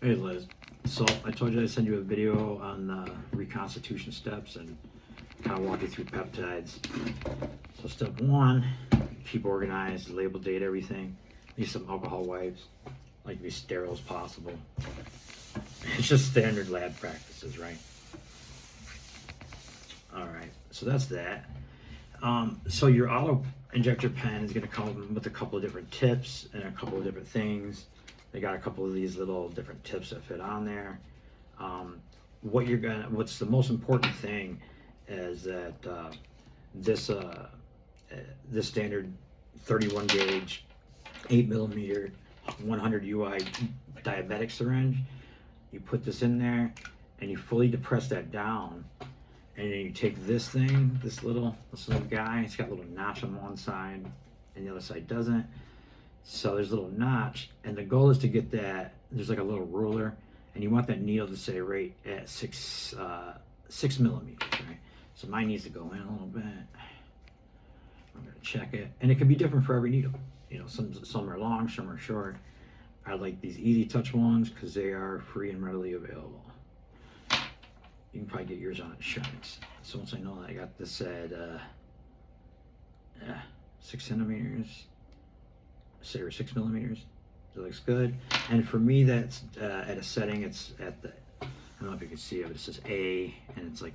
Hey Liz, so I told you I'd send you a video on reconstitution steps and kind of walk you through peptides. So step one, keep organized, label, date everything. Need some alcohol wipes, like to be sterile as possible. It's just standard lab practices, right? All right, so that's that. So your auto injector pen is going to come with a couple of different tips and a couple of different things. They got a couple of these little different tips that fit on there. What's the most important thing is that this this standard 31 gauge, 8 millimeter, 100 UI diabetic syringe. You put this in there, and you fully depress that down. And then you take this thing, this little guy. It's got a little notch on one side, and the other side doesn't. So there's a little notch, and the goal is to get that. There's like a little ruler, and you want that needle to stay right at 6 millimeters, right? So mine needs to go in a little bit. I'm gonna check it, and it can be different for every needle. You know, some are long, some are short. I like these easy touch ones because they are free and readily available. You can probably get yours on insurance. So once I know that I got this at 6 centimeters, say, or 6 millimeters, it looks good. And for me, that's at a setting. It's at the, I don't know if you can see it, but it says A, and it's like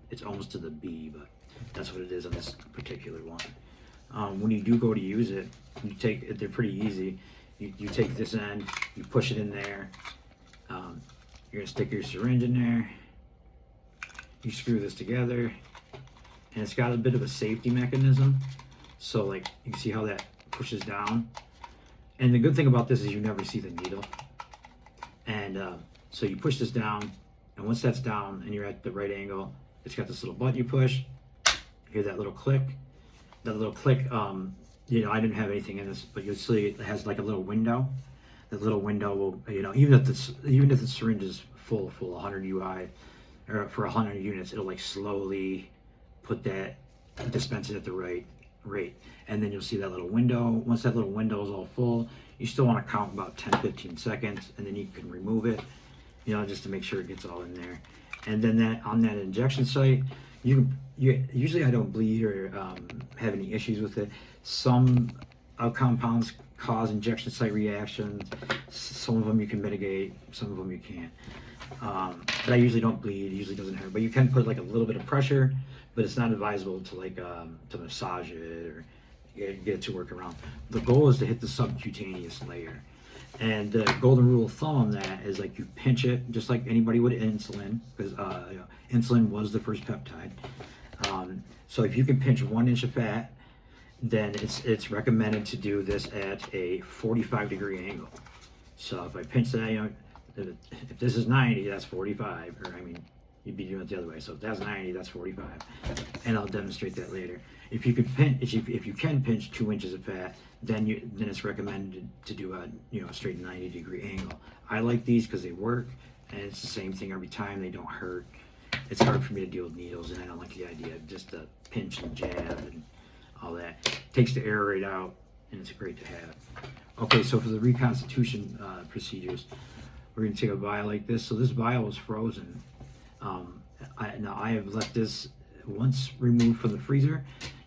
it's almost to the B, but that's what it is on this particular one. When you do go to use it, you take it. They're pretty easy. You take this end, you push it in there. You're gonna stick your syringe in there. You screw this together, and it's got a bit of a safety mechanism. So like you can see how that pushes down. And the good thing about this is you never see the needle. And so you push this down, and once that's down and you're at the right angle, it's got this little button you push. You hear that little click. That little click, you know, I didn't have anything in this, but you'll see it has like a little window. That little window will, you know, even if the syringe is full 100 UI, or for 100 units, it'll like slowly put that, dispense it at the right rate. And then you'll see that little window. Once that little window is all full, you still want to count about 10-15 seconds, and then you can remove it, you know, just to make sure it gets all in there. And then that on that injection site, usually I don't bleed or have any issues with it. Some compounds cause injection site reactions. Some of them you can mitigate, some of them you can't. But I usually don't bleed. It usually doesn't hurt. But you can put like a little bit of pressure, but it's not advisable to like to massage it or get it to work around. The goal is to hit the subcutaneous layer. And the golden rule of thumb on that is like you pinch it just like anybody would insulin, because you know, insulin was the first peptide. So if you can pinch 1 inch of fat, then it's recommended to do this at a 45-degree angle. So if I pinch that, you know, if this is 90, that's 45, or I mean, you'd be doing it the other way. So if that's 90, that's 45, and I'll demonstrate that later. If you can pinch 2 inches of fat, then it's recommended to do a straight 90-degree angle. I like these because they work, and it's the same thing every time. They don't hurt. It's hard for me to deal with needles, and I don't like the idea of just a pinch and jab and all that. It takes the air right out, and it's great to have. Okay, so for the reconstitution procedures, we're going to take a vial like this. So this vial is frozen. Now I have left this, once removed from the freezer,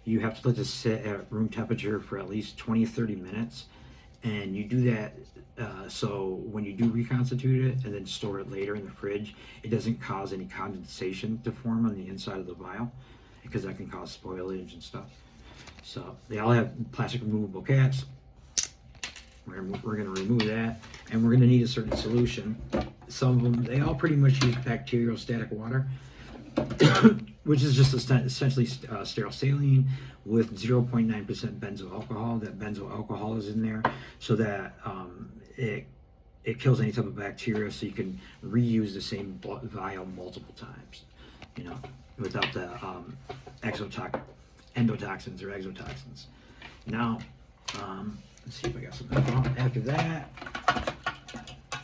you have to let this sit at room temperature for at least 20-30 minutes. And you do that so when you do reconstitute it and then store it later in the fridge, it doesn't cause any condensation to form on the inside of the vial, because that can cause spoilage and stuff. So they all have plastic removable caps. We're going to remove that, and we're going to need a certain solution. Some of them, they all pretty much use bacteriostatic water, which is just essentially sterile saline with 0.9% benzyl alcohol. That benzyl alcohol is in there so that it kills any type of bacteria, so you can reuse the same vial multiple times, you know, without the endotoxins or exotoxins. Now, let's see if I got something. After that,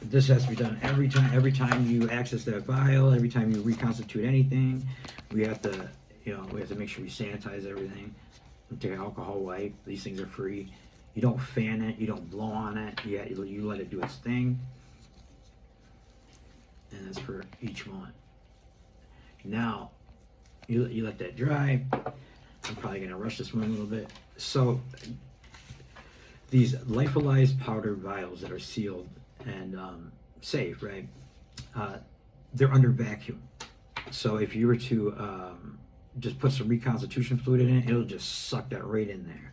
this has to be done every time you access that vial, every time you reconstitute anything. We have to make sure we sanitize everything. We take an alcohol wipe. These things are free. You don't fan it. You don't blow on it. You let it do its thing. and that's for each one. Now, you let that dry. I'm probably going to rush this one a little bit. So, these lyophilized powder vials that are sealed and safe, right? They're under vacuum. So if you were to just put some reconstitution fluid in it, it'll just suck that right in there.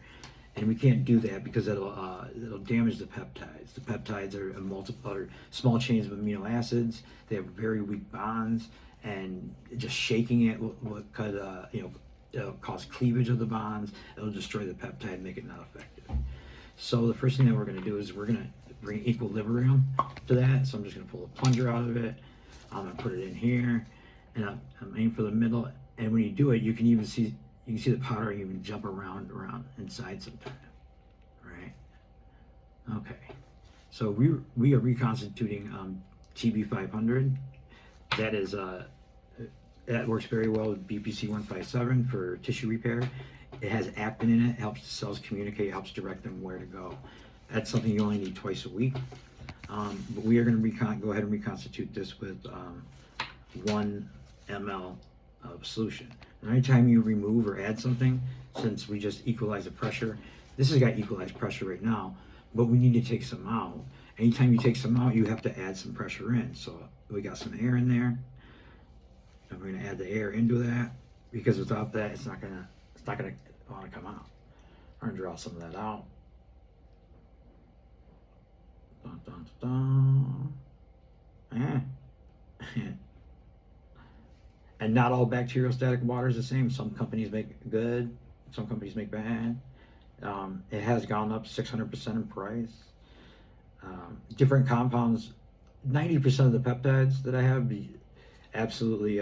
And we can't do that because it'll damage the peptides. The peptides are small chains of amino acids. They have very weak bonds, and just shaking it could it'll cause cleavage of the bonds. It'll destroy the peptide and make it not effective. So the first thing that we're going to do is we're going to bring equilibrium to that. So I'm just going to pull a plunger out of it. I'm going to put it in here, and I'm aiming for the middle. And when you do it, you can see the powder even jump around inside sometimes, right? Okay, so we are reconstituting TB500. That is that works very well with BPC 157 for tissue repair. It has actin in it, helps the cells communicate, helps direct them where to go. That's something you only need twice a week. But we are going to go ahead and reconstitute this with 1 ml of solution. And anytime you remove or add something, since we just equalize the pressure, this has got equalized pressure right now, but we need to take some out. Anytime you take some out, you have to add some pressure in. So we got some air in there, and we're going to add the air into that, because without that, it's not gonna want to come out. I'm going to draw some of that out. Dun, dun, dun. And not all bacteriostatic water is the same. Some companies make good, some companies make bad. It has gone up 600% in price. Different compounds, 90% of the peptides that I have absolutely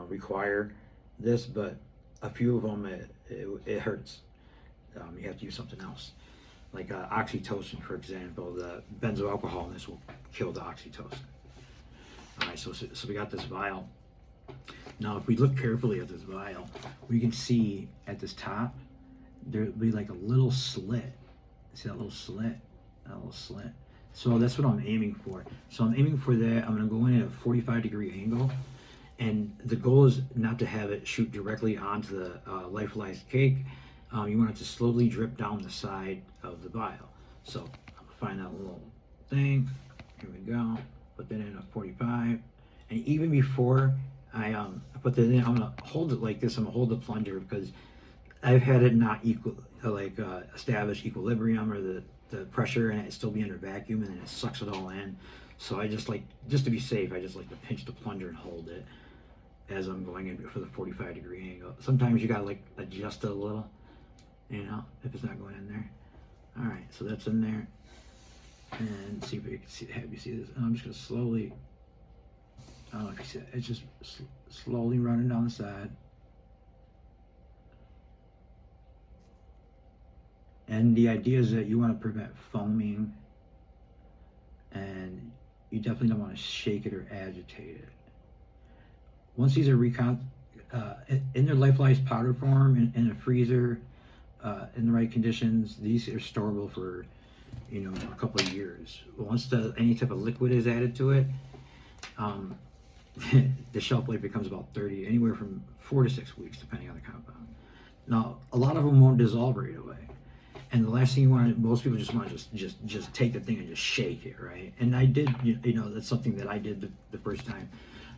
require this, but a few of them it hurts. You have to use something else, like oxytocin, for example. The benzoalcohol in this will kill the oxytocin. All right, so we got this vial. Now, if we look carefully at this vial, we can see at this top there'll be like a little slit. See that little slit? That little slit. So that's what I'm aiming for. So I'm aiming for that. I'm going to go in at a 45-degree angle, and the goal is not to have it shoot directly onto the lyophilized cake. You want it to slowly drip down the side of the vial. So I'm going to find that little thing. Here we go. Put that in at 45. And even before I put that in, I'm going to hold it like this. I'm going to hold the plunger because I've had it not establish equilibrium or the pressure, and it still be under vacuum, and then it sucks it all in. So I just to be safe, I just like to pinch the plunger and hold it as I'm going in for the 45-degree angle. Sometimes you got to adjust it a little, if it's not going in there. All right, so that's in there. And see if you can have you see this. And I'm just going to slowly, I don't know if you see it, it's just slowly running down the side. And the idea is that you want to prevent foaming, and you definitely don't want to shake it or agitate it. Once these are in their lyophilized powder form in a freezer, in the right conditions, these are storable for a couple of years. Once any type of liquid is added to it, the shelf life becomes about anywhere from 4 to 6 weeks, depending on the compound. Now, a lot of them won't dissolve right away. And the last thing you want, most people just want to just take the thing and just shake it, right? And I did, that's something that I did the first time.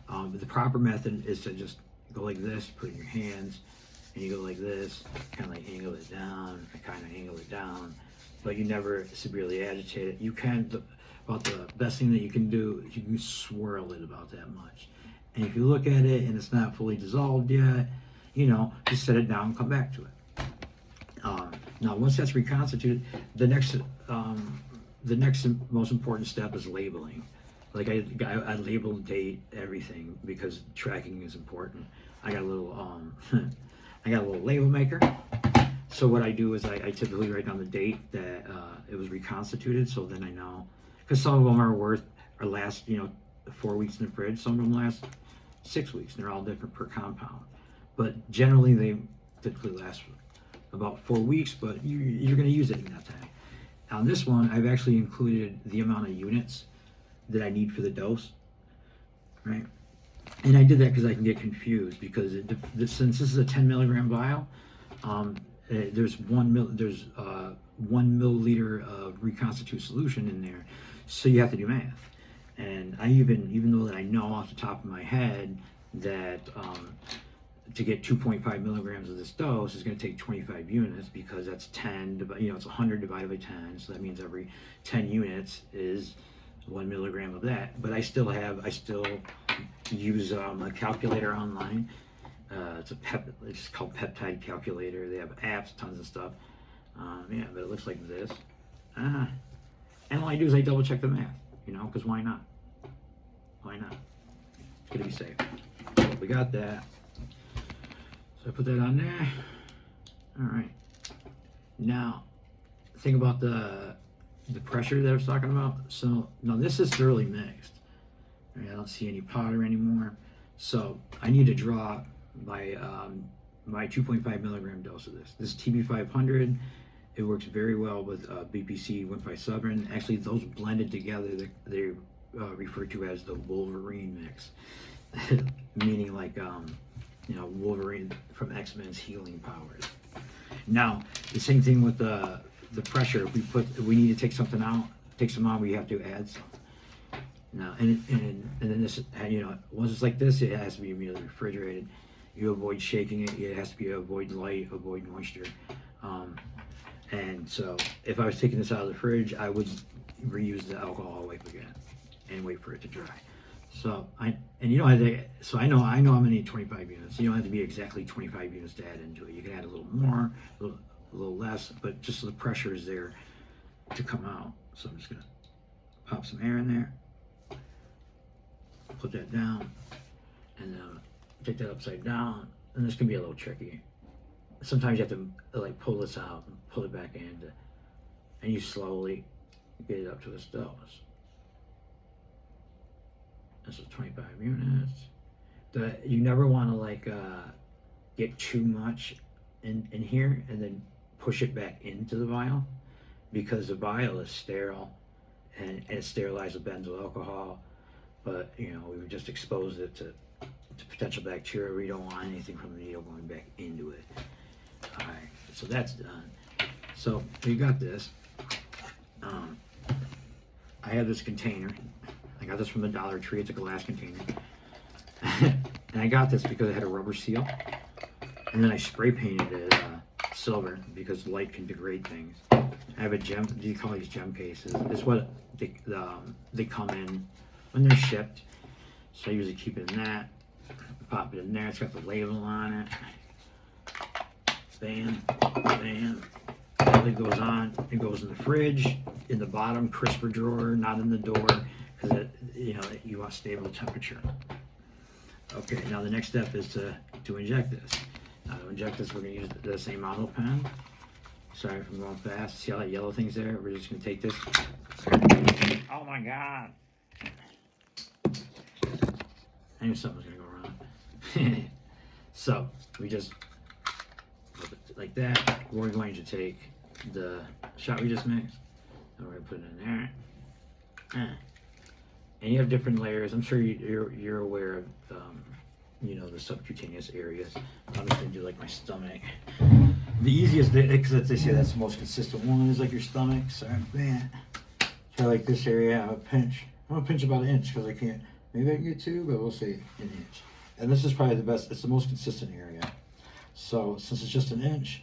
But the proper method is to just go like this, put it in your hands, and you go like this, kind of angle it down, but you never severely agitate it. You can, about the best thing that you can do is you can swirl it about that much. And if you look at it and it's not fully dissolved yet, just set it down and come back to it. Now, once that's reconstituted, the next most important step is labeling. Like I label, date, everything, because tracking is important. I got a little label maker. So what I do is I typically write down the date that it was reconstituted, so then I know, because some of them are last 4 weeks in the fridge. Some of them last 6 weeks. And they're all different per compound, but generally they typically last about 4 weeks, but you're going to use it in that time. On this one, I've actually included the amount of units that I need for the dose. right? And I did that because I can get confused, because since this is a 10 milligram vial, there's 1 milliliter of reconstitute solution in there, so you have to do math. And I even though that I know off the top of my head that to get 2.5 milligrams of this dose is going to take 25 units, because that's 10, it's 100 divided by 10, so that means every 10 units is 1 milligram of that. But I still use a calculator online. It's called Peptide calculator. They have apps, tons of stuff. Yeah, but it looks like this. And all I do is I double check the math, because why not? Why not? It's gonna be safe. So we got that. So I put that on there. All right. Now, think about the pressure that I was talking about. So now this is thoroughly mixed. All right, I don't see any powder anymore. So I need to draw my 2.5 milligram dose of this. This is TB500. It works very well with BPC 157. Actually, those blended together, they refer to as the Wolverine mix, meaning like Wolverine from X-Men's healing powers. Now, the same thing with the pressure. If we need to take some out, we have to add some. Now, and then this, once it's like this, it has to be immediately refrigerated. You avoid shaking it. It has to be avoid light, avoid moisture. And so, if I was taking this out of the fridge, I would reuse the alcohol wipe again and wait for it to dry. So I know I'm gonna need 25 units. You don't have to be exactly 25 units to add into it. You can add a little more, a little less, but just so the pressure is there to come out. So I'm just gonna pop some air in there, put that down, and take that upside down. And this can be a little tricky. Sometimes you have to like pull this out and pull it back in, and you slowly get it up to this dose. This is 25 units. You never want to get too much in here and then push it back into the vial, because the vial is sterile and it's sterilized with benzyl alcohol. But we've just exposed it to potential bacteria. We don't want anything from the needle going back into it. All right, so that's done. So we got this. I have this container. I got this from the Dollar Tree. It's a glass container. And I got this because it had a rubber seal. And then I spray painted it silver, because light can degrade things. I have a gem, you call these gem cases. It's what they come in when they're shipped. So I usually keep it in that. Pop it in there. It's got the label on it. Bam, bam. It goes on. It goes in the fridge, in the bottom crisper drawer, not in the door, because you want stable temperature. Okay, now the next step is to inject this. Now to inject this, we're going to use the same model pen. Sorry if I'm going fast. See all that yellow thing's there? We're just going to take this. Oh my God! I knew something was going to go wrong. So we just flip it like that. We're going to take the shot we just mixed, and we're going to put it in there. And you have different layers. I'm sure you're aware of the subcutaneous areas. I'm just going to do like my stomach. The easiest, because they say that's the most consistent one, is like your stomach. So I like this area. I'm gonna pinch about an inch, because I can't. Maybe I can get 2, but we'll say an inch. And this is probably the best. It's the most consistent area. So since it's just an inch,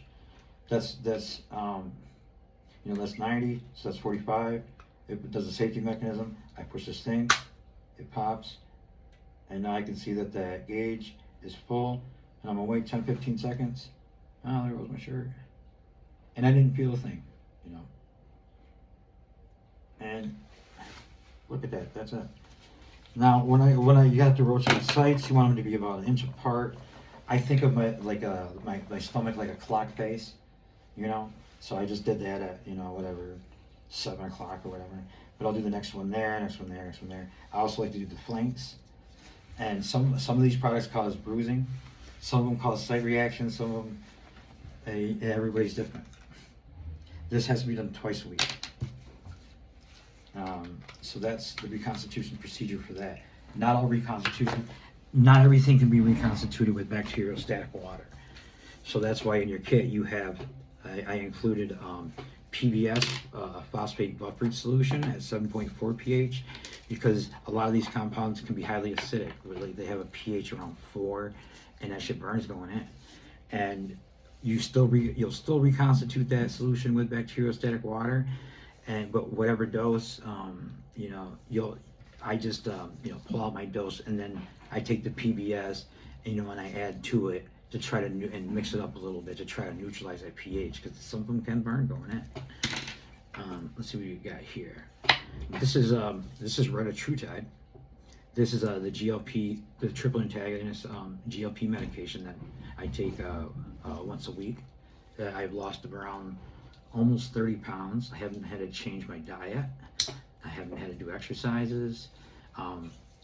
that's 90. So that's 45. It does a safety mechanism. I push this thing, it pops, and now I can see that the gauge is full. And I'm gonna wait 10-15 seconds. Oh, there goes my shirt. And I didn't feel a thing, And look at that. That's it. Now, when you have to rotate the sites, you want them to be about an inch apart. I think of my stomach like a clock face, So I just did that at 7 o'clock or whatever. But I'll do the next one there, next one there, next one there. I also like to do the flanks. And some of these products cause bruising. Some of them cause site reactions. Some of them, everybody's different. This has to be done twice a week. So that's the reconstitution procedure for that. not all reconstitution, not everything can be reconstituted with bacteriostatic water. So that's why in your kit you have, I included PBS, phosphate buffered solution at 7.4 pH, because a lot of these compounds can be highly acidic. Really, they have a pH around 4, and that shit burns going in. And you'll still reconstitute that solution with bacteriostatic water, but whatever dose, I just pull out my dose, and then I take the PBS, and I add to it to try to and mix it up a little bit to try to neutralize that pH, because some of them can burn going in. Let's see what you got here. This is retatrutide. This is the GLP, the triple antagonist GLP medication that I take once a week. I've lost around almost 30 pounds. I haven't had to change my diet. I haven't had to do exercises.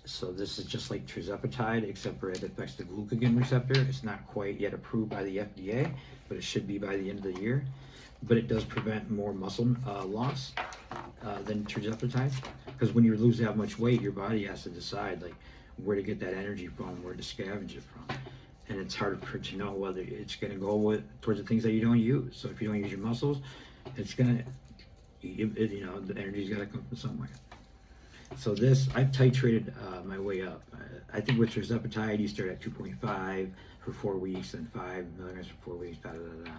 So this is just like tirzepatide, except for it affects the glucagon receptor. It's not quite yet approved by the FDA, but it should be by the end of the year. But it does prevent more muscle loss than tirzepatide, because when you lose that much weight, your body has to decide like where to get that energy from, where to scavenge it from, and it's hard to know whether it's going to go towards the things that you don't use. So if you don't use your muscles, it's going to, the energy's got to come from somewhere. So this, I've titrated my way up. I think with tirzepatide, you start at 2.5 for 4 weeks, then 5 milligrams for 4 weeks, da da da da.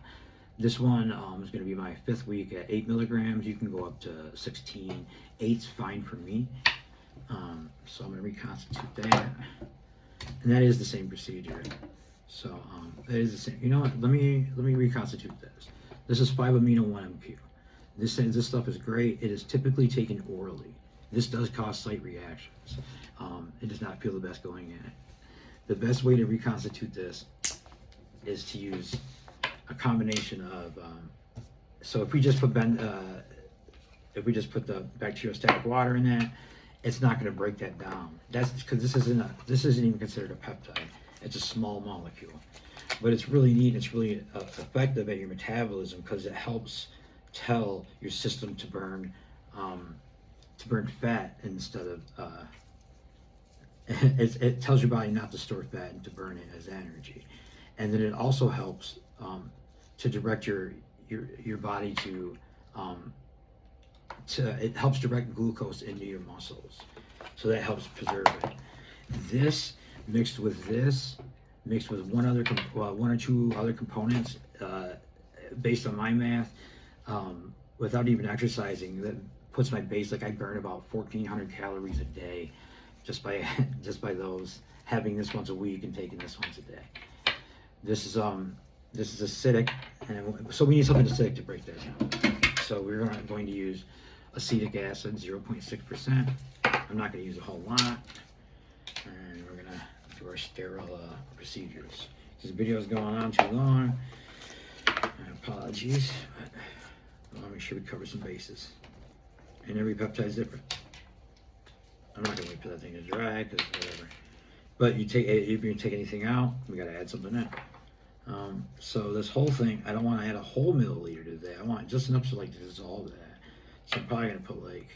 This one is going to be my 5th week at 8 milligrams. You can go up to 16. 8's fine for me. So I'm going to reconstitute that. And that is the same procedure. So that is the same. You know what? Let me reconstitute this. This is 5-amino-1-MQ. This stuff is great. It is typically taken orally. This does cause slight reactions. It does not feel the best going in. The best way to reconstitute this is to use a combination of, so if we just put the bacteriostatic water in that, it's not going to break that down. That's because this isn't even considered a peptide. It's a small molecule, but it's really neat. It's really effective at your metabolism, because it helps tell your system to burn fat instead of it tells your body not to store fat and to burn it as energy. And then it also helps to direct your body to it helps direct glucose into your muscles, so that helps preserve it. This mixed with one or two other components, based on my math, without even exercising, that puts my base, like I burn about 1,400 calories a day just by those, having this once a week and taking this once a day. This is acidic, and so we need something acidic to break that down. So we're going to use acetic acid, 0.6%. I'm not going to use a whole lot, and we're going to do our sterile procedures. This video is going on too long. Apologies, but I want to make sure we cover some bases. And every peptide is different. I'm not going to wait for that thing to dry, because whatever. But if you're going to take anything out, we got to add something in. So this whole thing, I don't want to add a whole milliliter to that. I want just enough to like dissolve that. So I'm probably going to put like,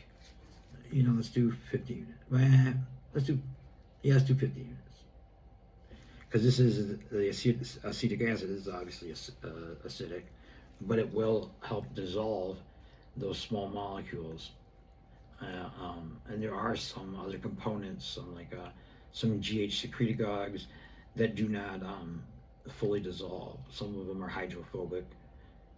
let's do 50 units. Well, let's do 50 units. Because this is the acetic acid is obviously acidic, but it will help dissolve those small molecules. And there are some other components, some GH secretagogues that do not fully dissolve. Some of them are hydrophobic,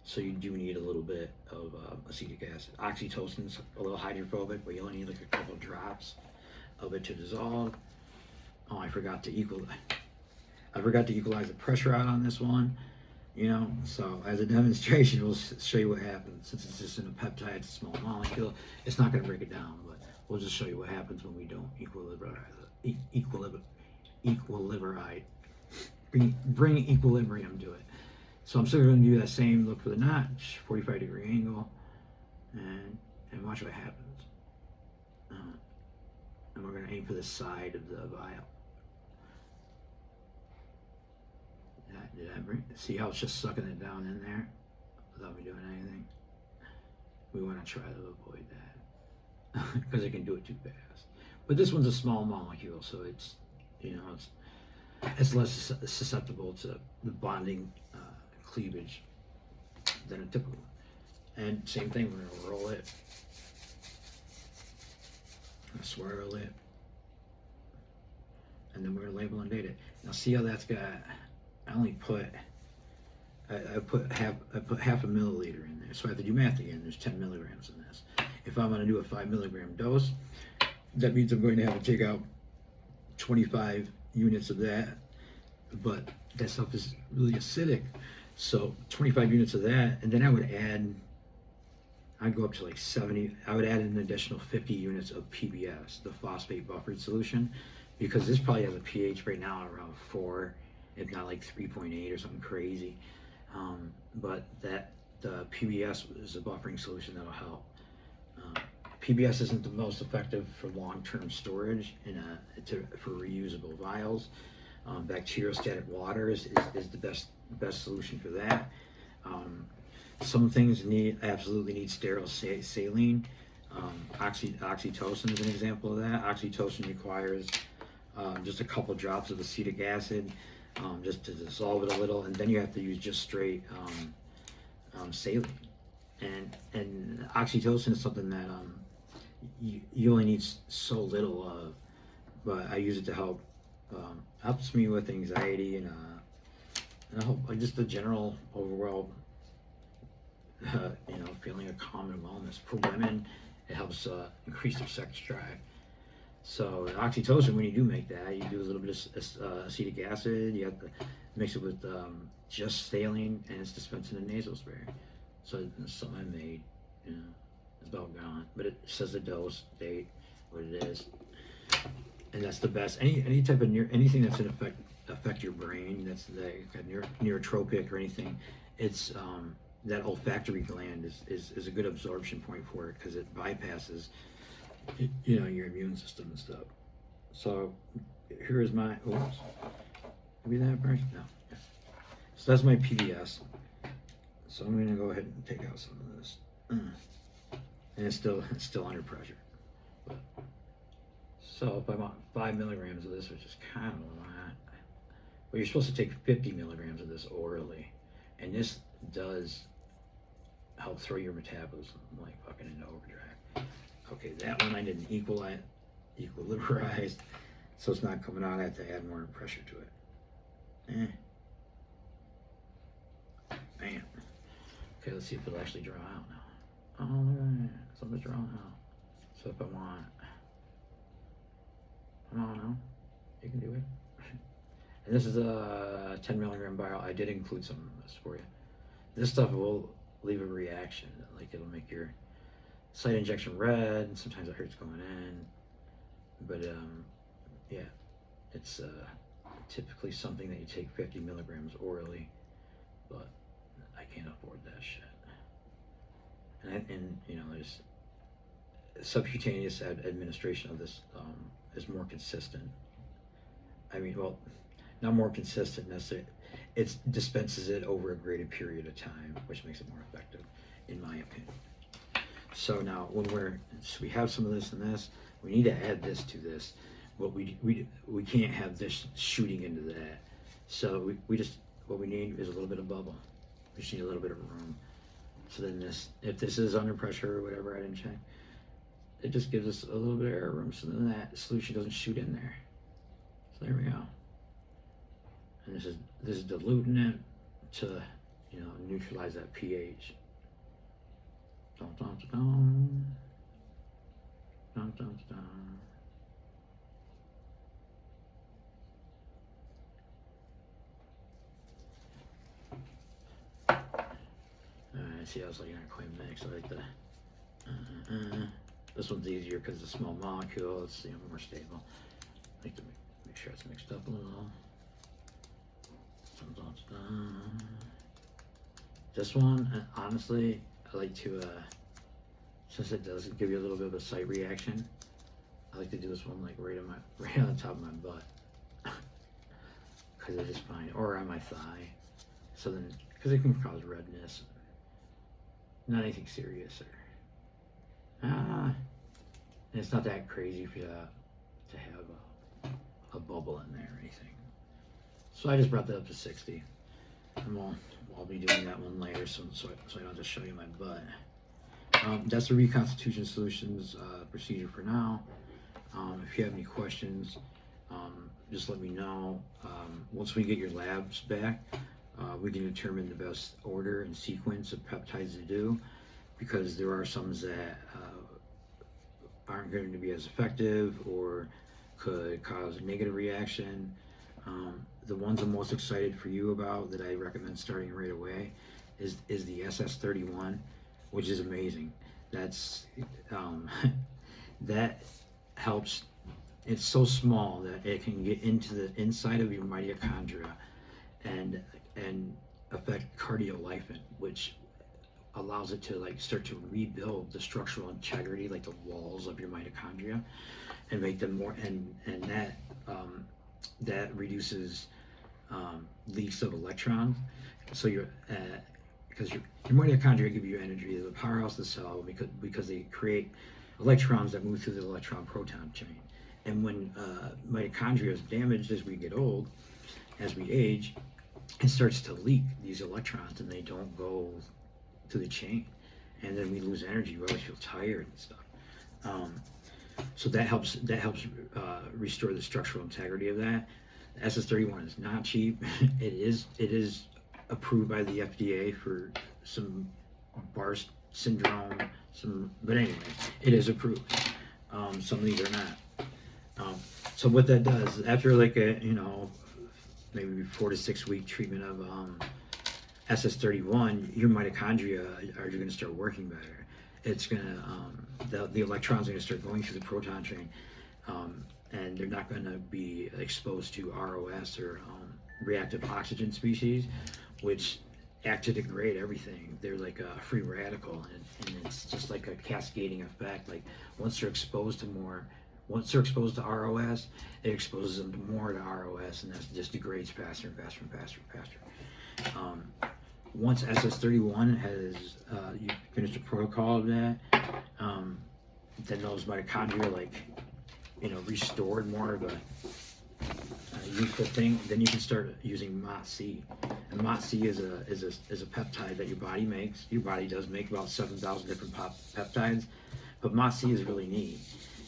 so you do need a little bit of acetic acid. Oxytocin's a little hydrophobic, but you only need like a couple drops of it to dissolve. Oh, I forgot to equalize the pressure out on this one. So as a demonstration, we'll show you what happens. Since it's just in a peptide, it's a small molecule, it's not going to break it down, but we'll just show you what happens when we don't bring equilibrium to it. So I'm still going to do that same look for the notch, 45-degree angle, and watch what happens. And we're going to aim for the side of the vial. See how it's just sucking it down in there without me doing anything? We want to try to avoid that because it can do it too fast. But this one's a small molecule, so it's, it's less susceptible to the bonding cleavage than a typical one. And same thing, we're gonna roll it, swirl it, and then we're gonna label and date it. Now see how that's got, I put half a milliliter in there, so I have to do math again. There's 10 milligrams in this. If I'm gonna do a 5 milligram dose, that means I'm going to have to take out 25 units of that, but that stuff is really acidic. So 25 units of that, and then I'd go up to like 70. I would add an additional 50 units of PBS, the phosphate buffered solution, because this probably has a pH right now around 4, if not like 3.8 or something crazy. But the PBS is a buffering solution that'll help. PBS isn't the most effective for long-term storage for reusable vials. Bacteriostatic water is the best solution for that. Some things absolutely need sterile saline. Oxytocin is an example of that. Oxytocin requires just a couple drops of acetic acid just to dissolve it a little, and then you have to use just straight saline. And oxytocin is something that you only need so little of, but I use it to helps me with anxiety and I hope just the general overall feeling of calm and wellness. For women, it helps increase their sex drive. So oxytocin, when you do make that, you do a little bit of acetic acid. You have to mix it with just saline, and it's dispensed in a nasal spray. So it's something I made, it's about gone. But it says the dose, date, what it is, and that's the best. Any type of anything that's in affect your brain, that's neurotropic or anything. It's that olfactory gland is a good absorption point for it, because it bypasses your immune system and stuff. So here is my maybe that burns? No. Yeah. So that's my PBS. So I'm gonna go ahead and take out some of this, and it's still under pressure. So if I want 5 milligrams of this, which is kind of a lot, but you're supposed to take 50 milligrams of this orally, and this does help throw your metabolism like fucking into overdrive. Okay, that one I didn't equilibrize, so it's not coming out. I have to add more pressure to it. Bam. Okay, let's see if it'll actually draw out now. Oh, look at that. Something's drawing out. So if I want, no, you can do it. And this is a 10 milligram vial. I did include some of this for you. This stuff will leave a reaction, like it'll make your site injection red, and sometimes it hurts going in. But yeah, it's typically something that you take 50 milligrams orally, but I can't afford that shit. And there's subcutaneous administration of this is more consistent. I mean, well, not more consistent necessarily. It dispenses it over a greater period of time, which makes it more effective, in my opinion. So now, when we have some of this and this, we need to add this to this, but we can't have this shooting into that. So what we need is a little bit of bubble. We just need a little bit of room. So then if this is under pressure or whatever, I didn't check, it just gives us a little bit of air room, so then that solution doesn't shoot in there. So there we go. And this is diluting it to neutralize that pH. Dun, dun, dun, dun, dun, dun. Alright, see, I was looking at quite mixed. I like the this one's easier because it's a small molecule. It's more stable. I like to make sure it's mixed up a little. Dun, dun, dun. This one, honestly, I like to, since it does give you a little bit of a site reaction, I like to do this one like right on the top of my butt, because I just find, or on my thigh, so then, because it can cause redness, not anything serious, and it's not that crazy for to have a bubble in there or anything. So I just brought that up to 60. And I'll be doing that one later, so I don't just show you my butt. That's the reconstitution solutions procedure for now. If you have any questions, just let me know. Once we get your labs back, we can determine the best order and sequence of peptides to do, because there are some that aren't going to be as effective or could cause a negative reaction. The ones I'm most excited for you about that I recommend starting right away is the SS31, which is amazing. That's that helps. It's so small that it can get into the inside of your mitochondria and affect cardiolipin, which allows it to like start to rebuild the structural integrity, like the walls of your mitochondria, and make them more, and that reduces leaks of electrons. So because your mitochondria give you energy, the powerhouse of the cell, because they create electrons that move through the electron proton chain. And when mitochondria is damaged as we get old, as we age, it starts to leak these electrons, and they don't go to the chain, and then we lose energy. We always feel tired and stuff. So that helps restore the structural integrity of that. The SS31 is not cheap. It is approved by the FDA for some Bar syndrome, but anyway, it is approved. Some of these are not. So what that does, after like a maybe 4 to 6 week treatment of SS31, your mitochondria are going to start working better. It's going to the electrons are going to start going through the proton chain, and they're not going to be exposed to ROS or reactive oxygen species, which act to degrade everything. They're like a free radical, and it's just like a cascading effect. Like once they're exposed to ROS, it exposes them to more to ROS, and that just degrades faster and faster and faster and faster. Once SS31 has you finished the protocol of that, then those mitochondria restored more of a useful thing, then you can start using MOTC. And MOTC is a peptide that your body makes. Your body does make about 7,000 different peptides, but MOTC is really neat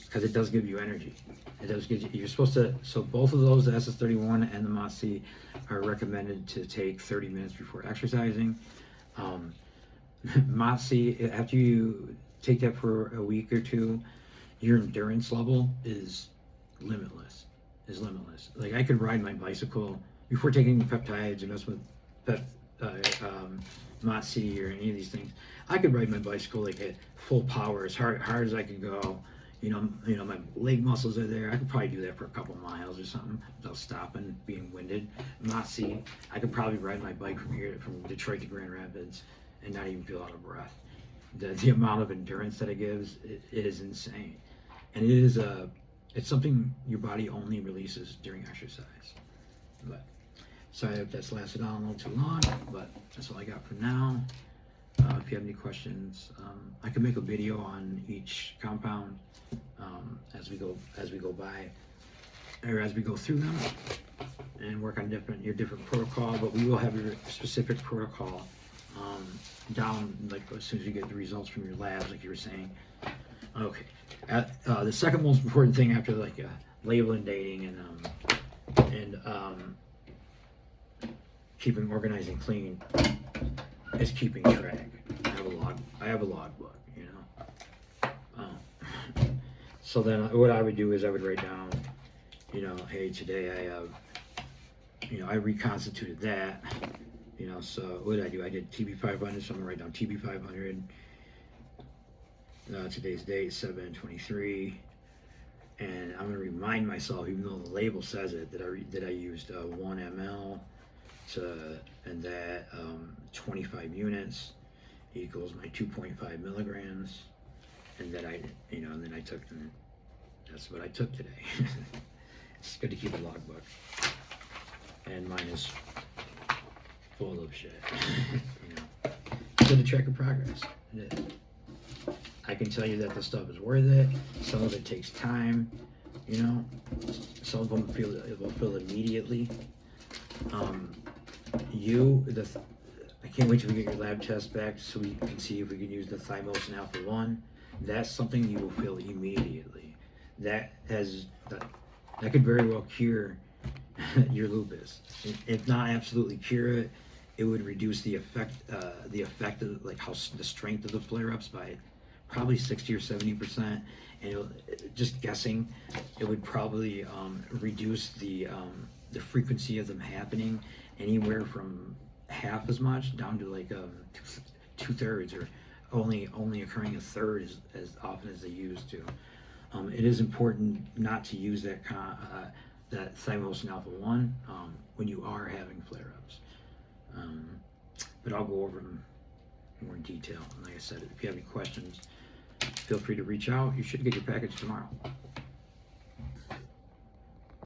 because it does give you energy. It does give you, you're supposed to, so both of those, the SS31 and the MOTC, are recommended to take 30 minutes before exercising. MOTC, after you take that for a week or two, your endurance level is limitless. Like I could ride my bicycle before taking peptides or mess with MOTC or any of these things. I could ride my bicycle like at full power, as hard as I could go. My leg muscles are there. I could probably do that for a couple miles or something without stopping, being winded. MOTC, I could probably ride my bike from Detroit to Grand Rapids and not even feel out of breath. The amount of endurance that it gives, it is insane. And it's something your body only releases during exercise. But sorry if that's lasted on a little too long, but that's all I got for now. If you have any questions, I can make a video on each compound as we go by, or as we go through them, and work on your different protocol. But we will have your specific protocol down, like as soon as you get the results from your labs, like you were saying. Okay. The second most important thing after labeling, dating, and keeping organized and clean is keeping track. I have a logbook, So then what I would do is I would write down, hey, today I reconstituted that, so what did I do? I did TB500, so I'm gonna write down TB500. Today's date, 7/23, and I'm gonna remind myself, even though the label says it, that I used 1 ml and that 25 units equals my 2.5 milligrams, and that and then I took, and that's what I took today. It's good to keep a logbook, and mine is full of shit. It's good to track your progress. It is. I can tell you that the stuff is worth it. Some of it takes time. You know, some of them will feel immediately. I can't wait till we get your lab test back so we can see if we can use the thymosin alpha-1. That's something you will feel immediately. That could very well cure your lupus. If not absolutely cure it, it would reduce the effect of like the strength of the flare-ups by probably 60 or 70%. And just guessing, it would probably reduce the frequency of them happening anywhere from half as much down to like 2/3, or only occurring a third as often as they used to. It is important not to use that thymosin alpha-1 when you are having flare-ups. But I'll go over them more in detail. And like I said, if you have any questions, feel free to reach out. You should get your package tomorrow.